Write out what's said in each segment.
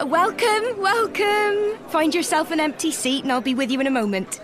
Welcome, welcome! Find yourself an empty seat and I'll be with you in a moment.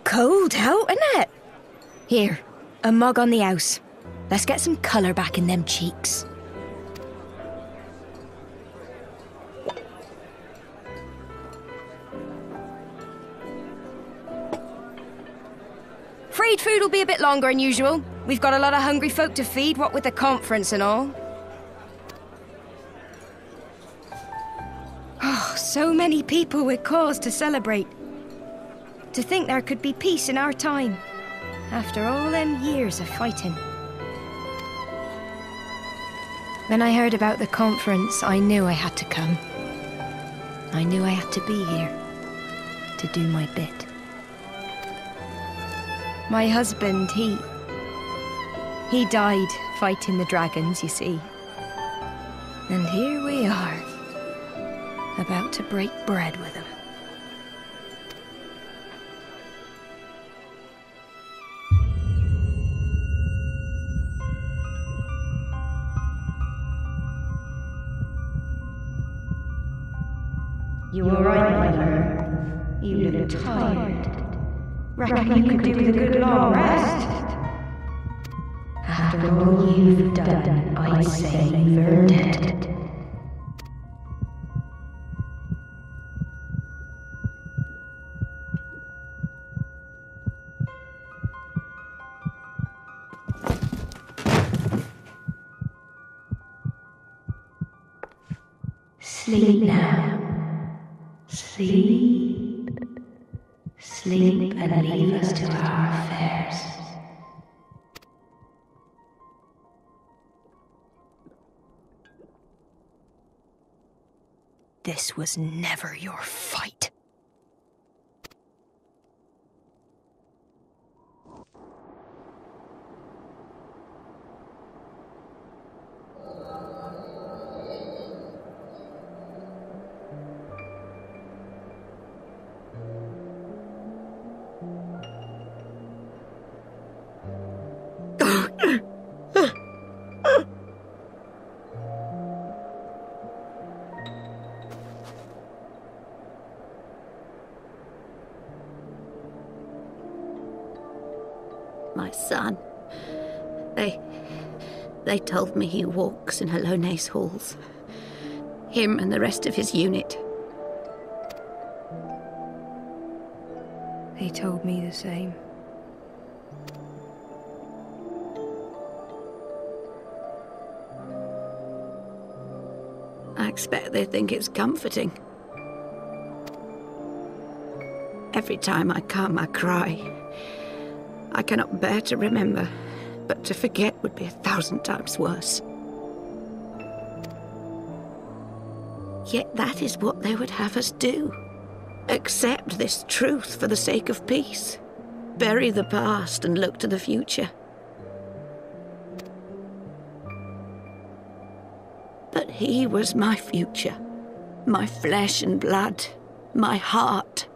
Cold out, isn't it? Here, a mug on the house. Let's get some colour back in them cheeks. Freed food will be a bit longer than usual. We've got a lot of hungry folk to feed, what with the conference and all. Oh, so many people with cause to celebrate. To think there could be peace in our time, after all them years of fighting. When I heard about the conference, I knew I had to come. I knew I had to be here, to do my bit. My husband, he died fighting the dragons, you see. And here we are, about to break bread with him. You were right, my lord. You look tired. Reckon you could do with a good long rest? After all you've done, I'd say you've earned it. Sleep now. Sleep. Sleep and leave us to our affairs. This was never your fight. My son. They told me he walks in Alone's halls. Him and the rest of his unit. They told me the same. I expect they think it's comforting. Every time I come, I cry. I cannot bear to remember, but to forget would be 1,000 times worse. Yet that is what they would have us do. Accept this truth for the sake of peace. Bury the past and look to the future. But he was my future, my flesh and blood, my heart.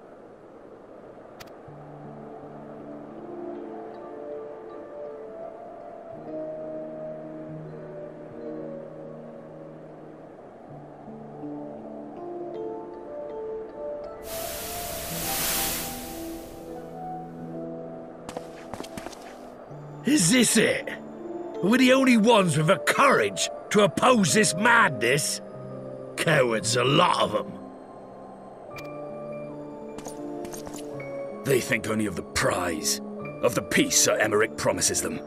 Is this it? We're the only ones with the courage to oppose this madness? Cowards, a lot of them. They think only of the prize, of the peace Sir Emmerich promises them.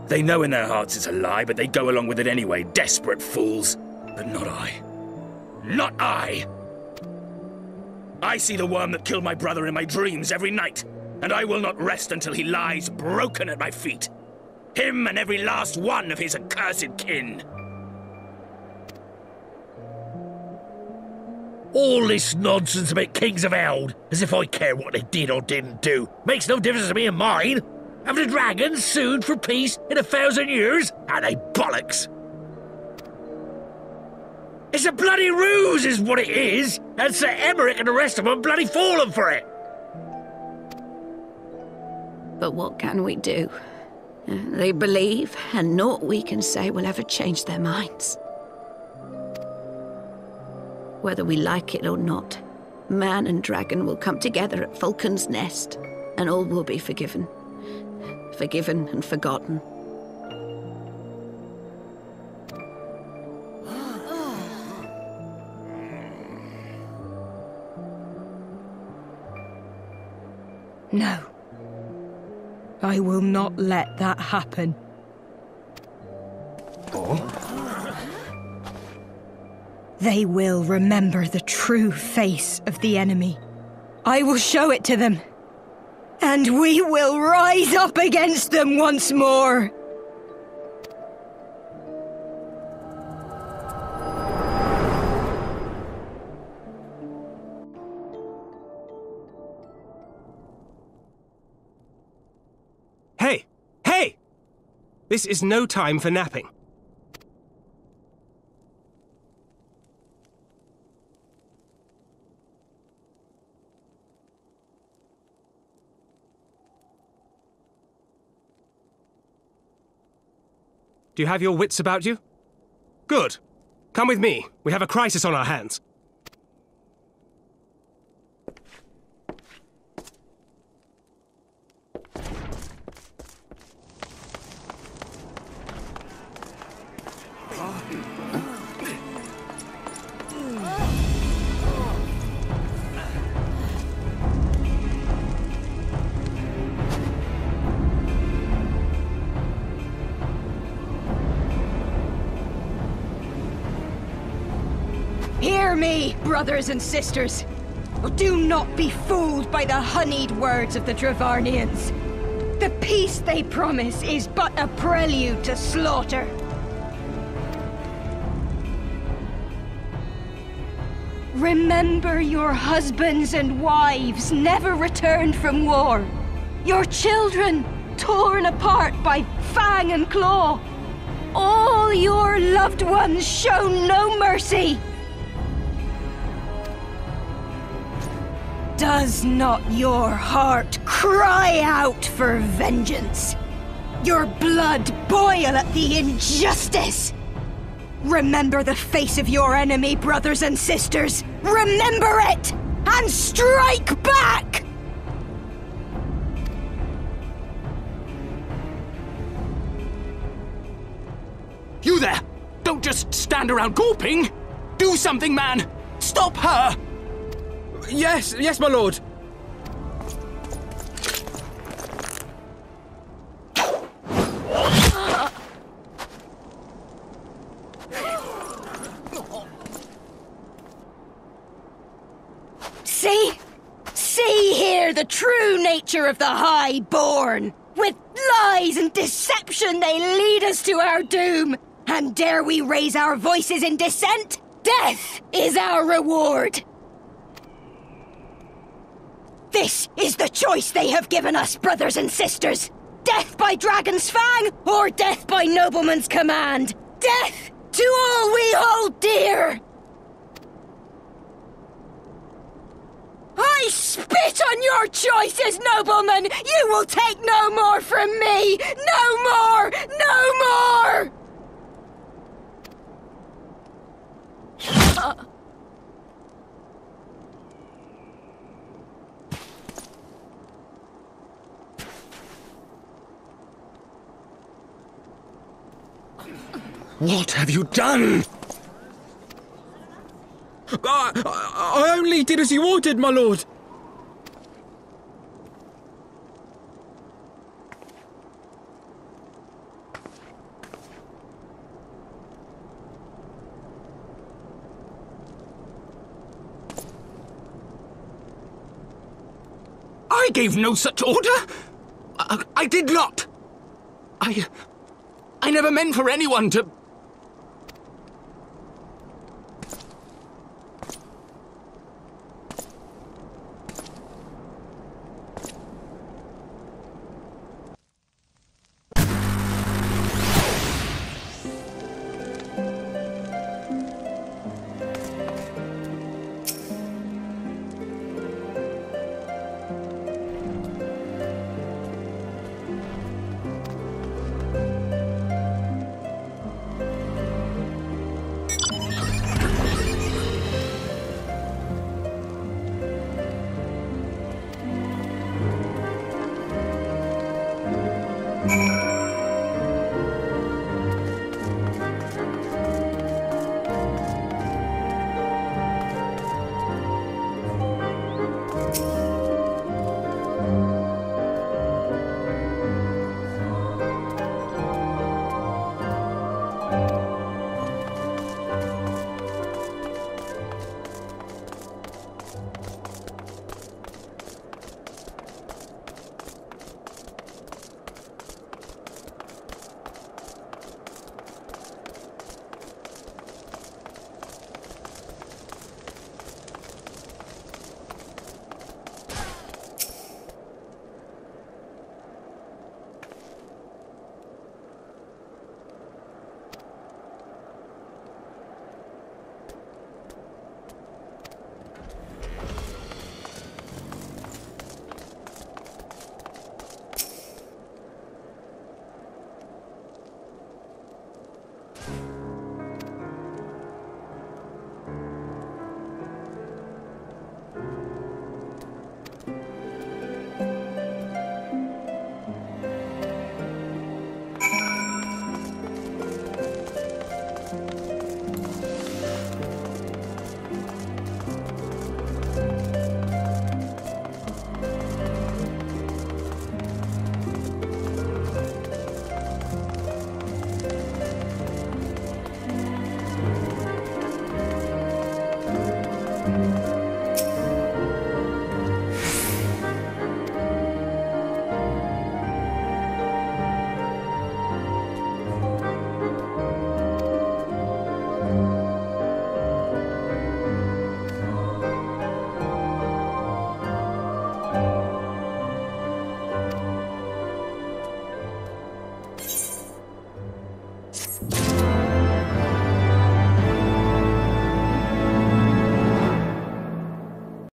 They know in their hearts it's a lie, but they go along with it anyway, desperate fools. But not I. Not I! I see the worm that killed my brother in my dreams every night, and I will not rest until he lies broken at my feet. Him and every last one of his accursed kin. All this nonsense about Kings of Eld, as if I care what they did or didn't do. Makes no difference to me and mine. Have the dragons sued for peace in 1,000 years? Are they bollocks? It's a bloody ruse is what it is, and Sir Emmerich and the rest of them bloody fallen for it. But what can we do? They believe, and naught we can say will ever change their minds. Whether we like it or not, man and dragon will come together at Vulcan's Nest, and all will be forgiven. Forgiven and forgotten. No. I will not let that happen. They will remember the true face of the enemy. I will show it to them. And we will rise up against them once more. Hey! Hey! This is no time for napping. Do you have your wits about you? Good. Come with me. We have a crisis on our hands. Hear me, brothers and sisters. Do not be fooled by the honeyed words of the Dravarnians. The peace they promise is but a prelude to slaughter. Remember your husbands and wives never returned from war. Your children torn apart by fang and claw. All your loved ones shown no mercy. Does not your heart cry out for vengeance? Your blood boil at the injustice? Remember the face of your enemy, brothers and sisters. Remember it, and strike back! You there! Don't just stand around gawping! Do something, man! Stop her! Yes, my lord. See here the true nature of the Highborn. With lies and deception they lead us to our doom. And dare we raise our voices in dissent? Death is our reward. This is the choice they have given us, brothers and sisters. Death by dragon's fang, or death by nobleman's command. Death to all we hold dear. I spit on your choices, noblemen! You will take no more from me! No more! No more! What have you done? I only did as you ordered, my lord. I gave no such order. I did not. I never meant for anyone to...